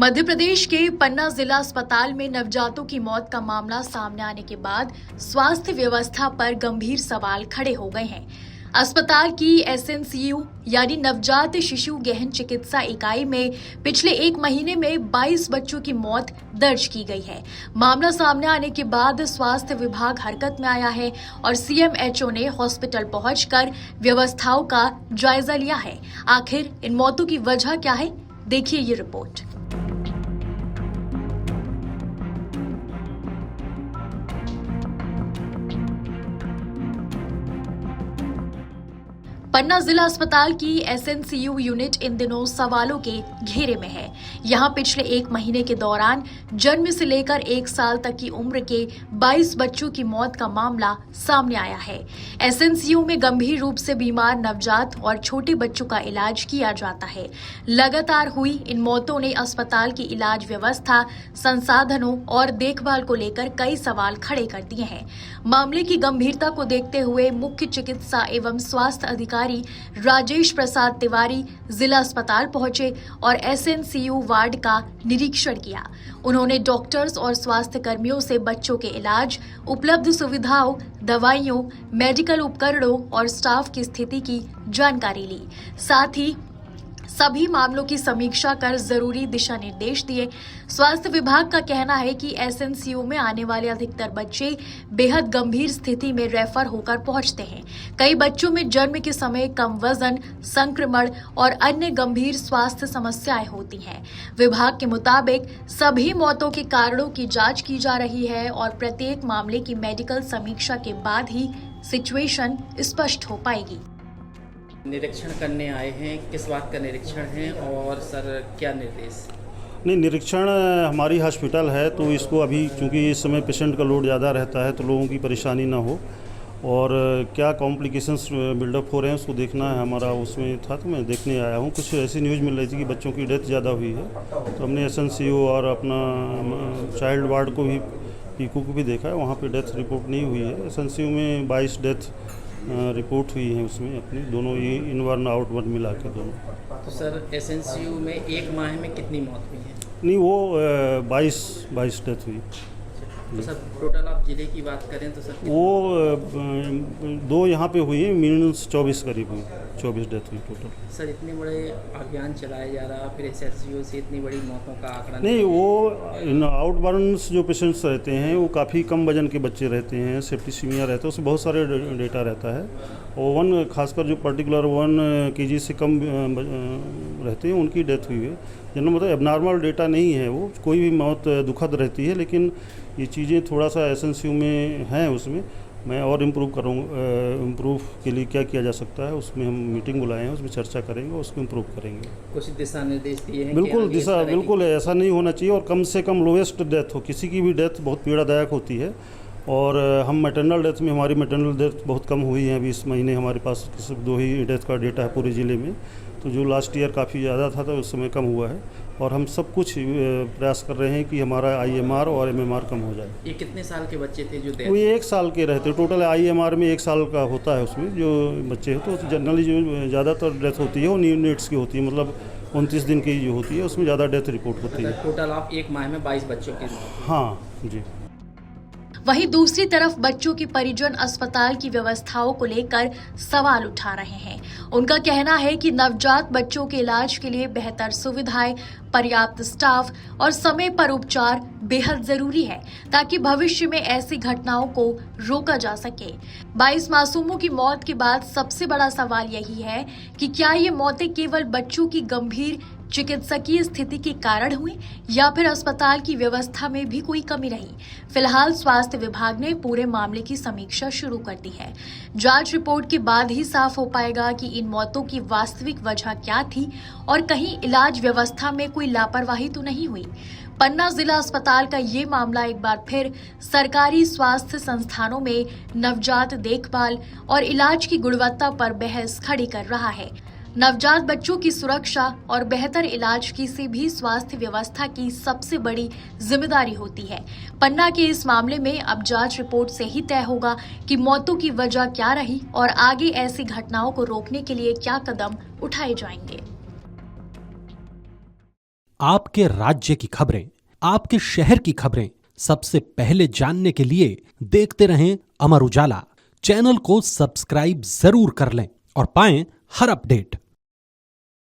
मध्य प्रदेश के पन्ना जिला अस्पताल में नवजातों की मौत का मामला सामने आने के बाद स्वास्थ्य व्यवस्था पर गंभीर सवाल खड़े हो गए हैं। अस्पताल की एसएनसीयू यानी नवजात शिशु गहन चिकित्सा इकाई में पिछले एक महीने में 22 बच्चों की मौत दर्ज की गई है। मामला सामने आने के बाद स्वास्थ्य विभाग हरकत में आया है और सीएमएचओ ने हॉस्पिटल पहुंचकर व्यवस्थाओं का जायजा लिया है। आखिर इन मौतों की वजह क्या है, देखिए ये रिपोर्ट। पन्ना जिला अस्पताल की एसएनसीयू यूनिट इन दिनों सवालों के घेरे में है। यहां पिछले एक महीने के दौरान जन्म से लेकर 1 साल तक की उम्र के 22 बच्चों की मौत का मामला सामने आया है। एसएनसीयू में गंभीर रूप से बीमार नवजात और छोटे बच्चों का इलाज किया जाता है। लगातार हुई इन मौतों ने अस्पताल की इलाज व्यवस्था, संसाधनों और देखभाल को लेकर कई सवाल खड़े कर दिए हैं। मामले की गंभीरता को देखते हुए मुख्य चिकित्सा एवं स्वास्थ्य अधिकारी राजेश प्रसाद तिवारी जिला अस्पताल पहुंचे और एसएनसीयू वार्ड का निरीक्षण किया। उन्होंने डॉक्टर्स और स्वास्थ्य कर्मियों से बच्चों के इलाज, उपलब्ध सुविधाओं, दवाइयों, मेडिकल उपकरणों और स्टाफ की स्थिति की जानकारी ली। साथ ही सभी मामलों की समीक्षा कर जरूरी दिशा निर्देश दिए। स्वास्थ्य विभाग का कहना है कि एसएनसीयू में आने वाले अधिकतर बच्चे बेहद गंभीर स्थिति में रेफर होकर पहुंचते हैं। कई बच्चों में जन्म के समय कम वजन, संक्रमण और अन्य गंभीर स्वास्थ्य समस्याएं होती हैं। विभाग के मुताबिक सभी मौतों के कारणों की जांच की जा रही है और प्रत्येक मामले की मेडिकल समीक्षा के बाद ही सिचुएशन स्पष्ट हो पाएगी। निरीक्षण करने आए हैं, किस बात का निरीक्षण है और सर क्या निर्देश? नहीं, निरीक्षण हमारी हॉस्पिटल है तो इसको अभी चूँकि इस समय पेशेंट का लोड ज़्यादा रहता है तो लोगों की परेशानी ना हो और क्या कॉम्प्लिकेशंस बिल्डअप हो रहे हैं उसको देखना है हमारा। उसमें था तो मैं देखने आया हूँ। कुछ ऐसी न्यूज़ मिल रही थी कि बच्चों की डेथ ज़्यादा हुई है तो हमने एसएनसीयू और अपना चाइल्ड वार्ड को भी पीकू को भी देखा है। वहाँ पे डेथ रिपोर्ट नहीं हुई है। एसएनसीयू में 22 डेथ रिपोर्ट हुई है उसमें अपनी दोनों ये इन वन आउट वन मिला के दोनों। तो सर एसएनसीयू में एक माह में कितनी मौत हुई है? नहीं, वो 22 डेथ हुई। तो सर टोटल आप जिले की बात करें तो सर वो 2 यहाँ पे हुई है, मीन्स 24 करीब हुई, 24 डेथ हुई टोटल। सर इतने बड़े अभियान चलाया जा रहा, फिर एसएनसीयू से इतनी बड़ी मौतों का आंकड़ा नहीं, वो इन आउटबर्न्स जो पेशेंट्स रहते हैं वो काफ़ी कम वजन के बच्चे रहते हैं, सेप्टिसीमिया रहता है, उसमें बहुत सारे डेटा रहता है और खासकर जो पर्टिकुलर 1 kg से कम रहते हैं उनकी डेथ हुई है। जिनमें मतलब एबनॉर्मल डेटा नहीं है, वो कोई भी मौत दुखद रहती है, लेकिन ये चीज़ें थोड़ा सा एसएनसीयू में हैं। उसमें मैं और इम्प्रूव के लिए क्या किया जा सकता है उसमें हम मीटिंग बुलाए हैं, उसमें चर्चा करेंगे, उसको इम्प्रूव करेंगे। कुछ दिशा निर्देश दिए हैं? बिल्कुल ऐसा नहीं होना चाहिए और कम से कम लोएस्ट डेथ हो। किसी की भी डेथ बहुत पीड़ादायक होती है और हम मैटरनल डेथ में हमारी मैटरनल डेथ बहुत कम हुई है। अभी इस महीने हमारे पास सिर्फ 2 ही डेथ का डेटा है पूरे ज़िले में, तो जो लास्ट ईयर काफ़ी ज़्यादा था तो उस समय कम हुआ है और हम सब कुछ प्रयास कर रहे हैं कि हमारा आईएमआर और एमएमआर कम हो जाए। ये कितने साल के बच्चे थे जो वो 1 साल के रहते? टोटल आईएमआर में 1 साल का होता है उसमें जो बच्चे हैं, तो जनरली जो ज़्यादातर डेथ होती है वो न्यूनेट्स की होती है, मतलब 29 दिन की जो होती है उसमें ज़्यादा डेथ रिपोर्ट होती है। टोटल आप एक माह में 22 बच्चों की? हाँ जी। वहीं दूसरी तरफ बच्चों की परिजन अस्पताल की व्यवस्थाओं को लेकर सवाल उठा रहे हैं। उनका कहना है कि नवजात बच्चों के इलाज के लिए बेहतर सुविधाएं, पर्याप्त स्टाफ और समय पर उपचार बेहद जरूरी है ताकि भविष्य में ऐसी घटनाओं को रोका जा सके। 22 मासूमों की मौत के बाद सबसे बड़ा सवाल यही है कि क्या ये मौतें केवल बच्चों की गंभीर चिकित्सकीय स्थिति के कारण हुई या फिर अस्पताल की व्यवस्था में भी कोई कमी रही। फिलहाल स्वास्थ्य विभाग ने पूरे मामले की समीक्षा शुरू कर दी है। जांच रिपोर्ट के बाद ही साफ हो पाएगा कि इन मौतों की वास्तविक वजह क्या थी और कहीं इलाज व्यवस्था में कोई लापरवाही तो नहीं हुई। पन्ना जिला अस्पताल का ये मामला एक बार फिर सरकारी स्वास्थ्य संस्थानों में नवजात देखभाल और इलाज की गुणवत्ता पर बहस खड़ी कर रहा है। नवजात बच्चों की सुरक्षा और बेहतर इलाज किसी भी स्वास्थ्य व्यवस्था की सबसे बड़ी जिम्मेदारी होती है। पन्ना के इस मामले में अब जांच रिपोर्ट से ही तय होगा कि मौतों की वजह क्या रही और आगे ऐसी घटनाओं को रोकने के लिए क्या कदम उठाए जाएंगे। आपके राज्य की खबरें, आपके शहर की खबरें सबसे पहले जानने के लिए देखते रहें अमर उजाला। चैनल को सब्सक्राइब जरूर कर लें और पाएं हर अपडेट।